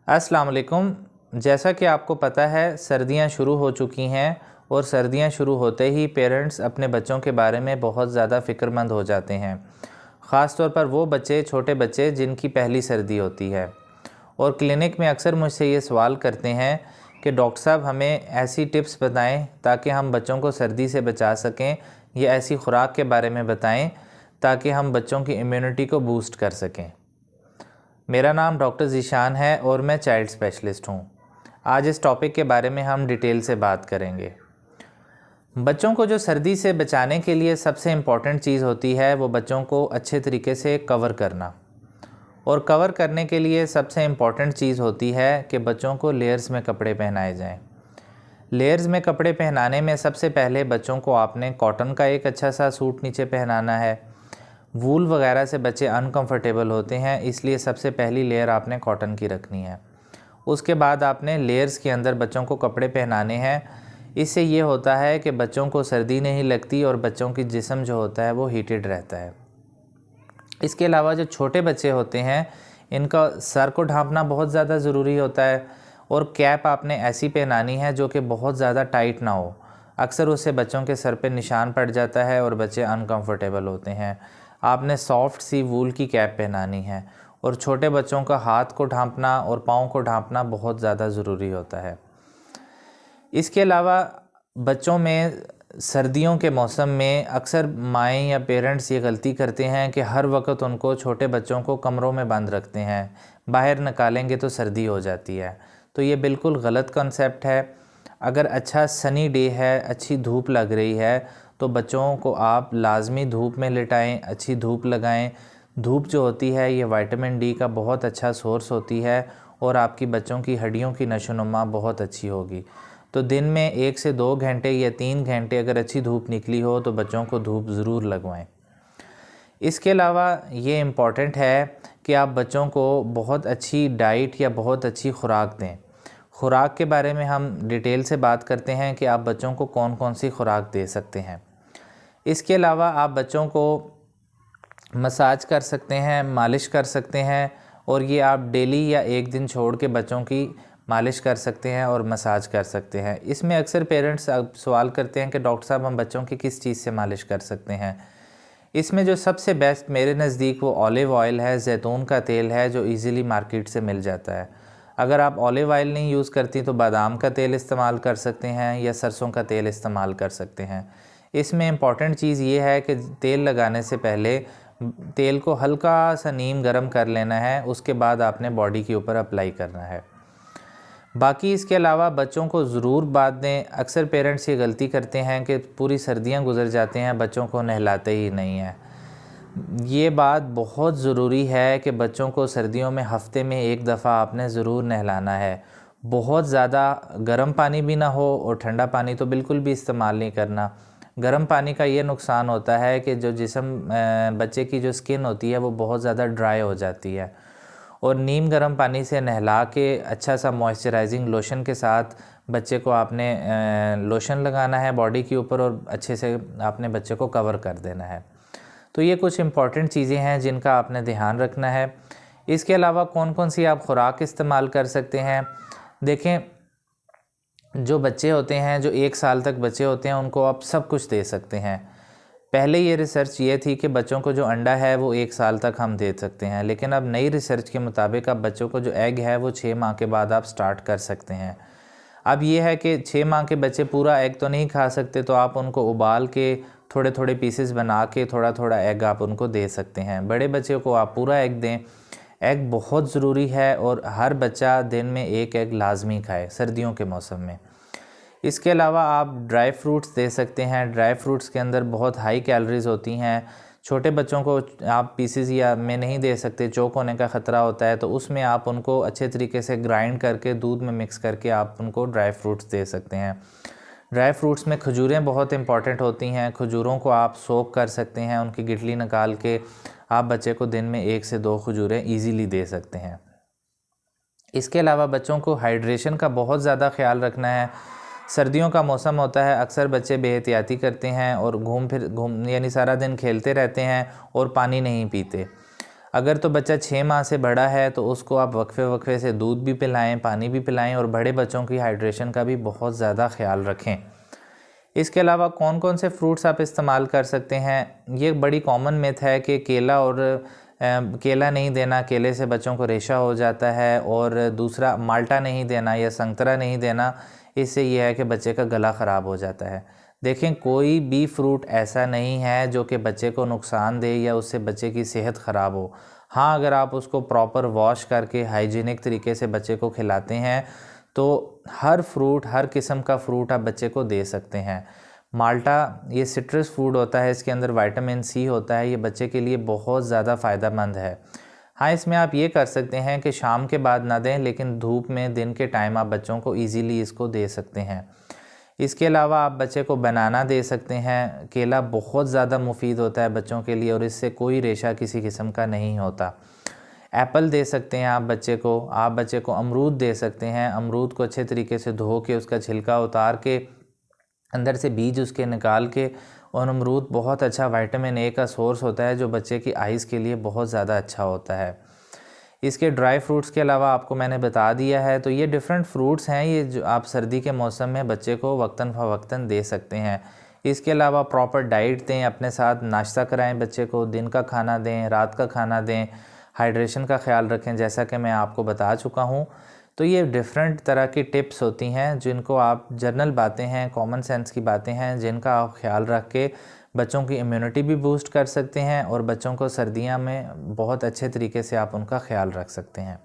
अस्सलाम वालेकुम। जैसा कि आपको पता है सर्दियां शुरू हो चुकी हैं और सर्दियां शुरू होते ही पेरेंट्स अपने बच्चों के बारे में बहुत ज़्यादा फ़िक्रमंद हो जाते हैं। ख़ास तौर पर वो बच्चे, छोटे बच्चे जिनकी पहली सर्दी होती है और क्लिनिक में अक्सर मुझसे ये सवाल करते हैं कि डॉक्टर साहब हमें ऐसी टिप्स बताएं ताकि हम बच्चों को सर्दी से बचा सकें, या ऐसी खुराक के बारे में बताएं ताकि हम बच्चों की इम्यूनिटी को बूस्ट कर सकें। मेरा नाम डॉक्टर ज़ीशान है और मैं चाइल्ड स्पेशलिस्ट हूँ। आज इस टॉपिक के बारे में हम डिटेल से बात करेंगे। बच्चों को जो सर्दी से बचाने के लिए सबसे इम्पॉर्टेंट चीज़ होती है वो बच्चों को अच्छे तरीके से कवर करना, और कवर करने के लिए सबसे इम्पॉर्टेंट चीज़ होती है कि बच्चों को लेयर्स में कपड़े पहनाए जाएं। लेयर्स में कपड़े पहनाने में सबसे पहले बच्चों को आपने कॉटन का एक अच्छा सा सूट नीचे पहनाना है। वूल वगैरह से बच्चे अनकंफर्टेबल होते हैं, इसलिए सबसे पहली लेयर आपने कॉटन की रखनी है। उसके बाद आपने लेयर्स के अंदर बच्चों को कपड़े पहनाने हैं। इससे ये होता है कि बच्चों को सर्दी नहीं लगती और बच्चों की जिस्म जो होता है वो हीटेड रहता है। इसके अलावा जो छोटे बच्चे होते हैं इनका सर को ढांपना बहुत ज़्यादा ज़रूरी होता है, और कैप आपने ऐसी पहनानी है जो कि बहुत ज़्यादा टाइट ना हो। अक्सर उससे बच्चों के सर पे निशान पड़ जाता है और बच्चे अनकंफर्टेबल होते हैं। आपने सॉफ्ट सी वूल की कैप पहनानी है, और छोटे बच्चों का हाथ को ढांपना और पाँव को ढांपना बहुत ज़्यादा ज़रूरी होता है। इसके अलावा बच्चों में सर्दियों के मौसम में अक्सर माएँ या पेरेंट्स ये गलती करते हैं कि हर वक्त उनको, छोटे बच्चों को कमरों में बंद रखते हैं, बाहर निकालेंगे तो सर्दी हो जाती है। तो ये बिल्कुल गलत कॉन्सेप्ट है। अगर अच्छा सनी डे है, अच्छी धूप लग रही है, तो बच्चों को आप लाजमी धूप में लिटाएं, अच्छी धूप लगाएं। धूप जो होती है ये विटामिन डी का बहुत अच्छा सोर्स होती है, और आपकी बच्चों की हड्डियों की नशोनुमा बहुत अच्छी होगी। तो दिन में 1 से 2 घंटे या 3 घंटे अगर अच्छी धूप निकली हो तो बच्चों को धूप ज़रूर लगवाएं। इसके अलावा ये इम्पॉर्टेंट है कि आप बच्चों को बहुत अच्छी डाइट या बहुत अच्छी खुराक दें। खुराक के बारे में हम डिटेल से बात करते हैं कि आप बच्चों को कौन कौन सी खुराक दे सकते हैं। इसके अलावा आप बच्चों को मसाज कर सकते हैं, मालिश कर सकते हैं, और ये आप डेली या एक दिन छोड़ के बच्चों की मालिश कर सकते हैं और मसाज कर सकते हैं। इसमें अक्सर पेरेंट्स सवाल करते हैं कि डॉक्टर साहब हम बच्चों की किस चीज़ से मालिश कर सकते हैं। इसमें जो सबसे बेस्ट मेरे नज़दीक वो ऑलिव ऑयल है, जैतून का तेल है, जो इजीली मार्केट से मिल जाता है। अगर आप ऑलिव ऑयल नहीं यूज़ करती तो बादाम का तेल इस्तेमाल कर सकते हैं या सरसों का तेल इस्तेमाल कर सकते हैं। इसमें इम्पॉर्टेंट चीज़ ये है कि तेल लगाने से पहले तेल को हल्का सा नीम गर्म कर लेना है, उसके बाद आपने बॉडी के ऊपर अप्लाई करना है। बाकी इसके अलावा बच्चों को ज़रूर बात दें। अक्सर पेरेंट्स ये गलती करते हैं कि पूरी सर्दियां गुजर जाते हैं, बच्चों को नहलाते ही नहीं हैं। ये बात बहुत ज़रूरी है कि बच्चों को सर्दियों में हफ्ते में 1 दफ़ा आपने ज़रूर नहलाना है। बहुत ज़्यादा गर्म पानी भी ना हो और ठंडा पानी तो बिल्कुल भी इस्तेमाल नहीं करना। गर्म पानी का ये नुकसान होता है कि जो बच्चे की जो स्किन होती है वो बहुत ज़्यादा ड्राई हो जाती है, और नीम गर्म पानी से नहला के अच्छा सा मॉइस्चराइजिंग लोशन के साथ बच्चे को आपने लोशन लगाना है बॉडी के ऊपर, और अच्छे से आपने बच्चे को कवर कर देना है। तो ये कुछ इम्पॉर्टेंट चीज़ें हैं जिनका आपने ध्यान रखना है। इसके अलावा कौन कौन सी आप खुराक इस्तेमाल कर सकते हैं। देखें, जो बच्चे होते हैं, जो 1 साल तक बच्चे होते हैं, उनको आप सब कुछ दे सकते हैं। पहले ये रिसर्च ये थी कि बच्चों को जो अंडा है वो 1 साल तक हम दे सकते हैं, लेकिन अब नई रिसर्च के मुताबिक अब बच्चों को जो एग है वो 6 माह के बाद आप स्टार्ट कर सकते हैं। अब ये है कि 6 माह के बच्चे पूरा एग तो नहीं खा सकते, तो आप उनको उबाल के थोड़े थोड़े पीसेस बना के थोड़ा थोड़ा एग आप उनको दे सकते हैं। बड़े बच्चे को आप पूरा एग दें। एग बहुत ज़रूरी है, और हर बच्चा दिन में 1 एग लाजमी खाए सर्दियों के मौसम में। इसके अलावा आप ड्राई फ्रूट्स दे सकते हैं। ड्राई फ्रूट्स के अंदर बहुत हाई कैलोरीज़ होती हैं। छोटे बच्चों को आप पीसेस या में नहीं दे सकते, चोक होने का ख़तरा होता है, तो उसमें आप उनको अच्छे तरीके से ग्राइंड करके दूध में मिक्स करके आप उनको ड्राई फ्रूट्स दे सकते हैं। ड्राई फ्रूट्स में खजूरें बहुत इंपॉर्टेंट होती हैं। खजूरों को आप सोक कर सकते हैं, उनकी गिटली निकाल के आप बच्चे को दिन में 1 से 2 खजूरें ईज़िली दे सकते हैं। इसके अलावा बच्चों को हाइड्रेशन का बहुत ज़्यादा ख्याल रखना है। सर्दियों का मौसम होता है, अक्सर बच्चे बेहतियाती करते हैं और घूम यानी सारा दिन खेलते रहते हैं और पानी नहीं पीते। अगर तो बच्चा 6 माह से बड़ा है तो उसको आप वक्फे वक्फे से दूध भी पिलाएं, पानी भी पिलाएं और बड़े बच्चों की हाइड्रेशन का भी बहुत ज़्यादा ख्याल रखें। इसके अलावा कौन कौन से फ्रूट्स आप इस्तेमाल कर सकते हैं? ये बड़ी कॉमन मिथ है कि केला नहीं देना, केले से बच्चों को रेशा हो जाता है, और दूसरा माल्टा नहीं देना या संतरा नहीं देना, इससे यह है कि बच्चे का गला ख़राब हो जाता है। देखें, कोई भी फ्रूट ऐसा नहीं है जो कि बच्चे को नुकसान दे या उससे बच्चे की सेहत ख़राब हो। हाँ, अगर आप उसको प्रॉपर वॉश करके हाइजीनिक तरीके से बच्चे को खिलाते हैं तो हर फ्रूट, हर किस्म का फ्रूट आप बच्चे को दे सकते हैं। माल्टा ये सिट्रस फूड होता है, इसके अंदर विटामिन सी होता है, ये बच्चे के लिए बहुत ज़्यादा फ़ायदेमंद है। हाँ, इसमें आप ये कर सकते हैं कि शाम के बाद ना दें, लेकिन धूप में दिन के टाइम आप बच्चों को ईज़िली इसको दे सकते हैं। इसके अलावा आप बच्चे को बनाना दे सकते हैं। केला बहुत ज़्यादा मुफीद होता है बच्चों के लिए और इससे कोई रेशा किसी किस्म का नहीं होता। एप्पल दे सकते हैं आप बच्चे को अमरूद दे सकते हैं। अमरूद को अच्छे तरीके से धो के उसका छिलका उतार के अंदर से बीज उसके निकाल के, और अमरूद बहुत अच्छा विटामिन ए का सोर्स होता है जो बच्चे की आइज़ के लिए बहुत ज़्यादा अच्छा होता है। इसके ड्राई फ्रूट्स के अलावा आपको मैंने बता दिया है, तो ये डिफरेंट फ्रूट्स हैं ये जो आप सर्दी के मौसम में बच्चे को वक्तन फ़वक्तन दे सकते हैं। इसके अलावा प्रॉपर डाइट दें, अपने साथ नाश्ता कराएं बच्चे को, दिन का खाना दें, रात का खाना दें, हाइड्रेशन का ख्याल रखें जैसा कि मैं आपको बता चुका हूँ। तो ये डिफरेंट तरह की टिप्स होती हैं जिनको आप जनरल बातें हैं, कॉमन सेंस की बातें हैं जिनका आप ख्याल रख के बच्चों की इम्यूनिटी भी बूस्ट कर सकते हैं और बच्चों को सर्दियाँ में बहुत अच्छे तरीके से आप उनका ख्याल रख सकते हैं।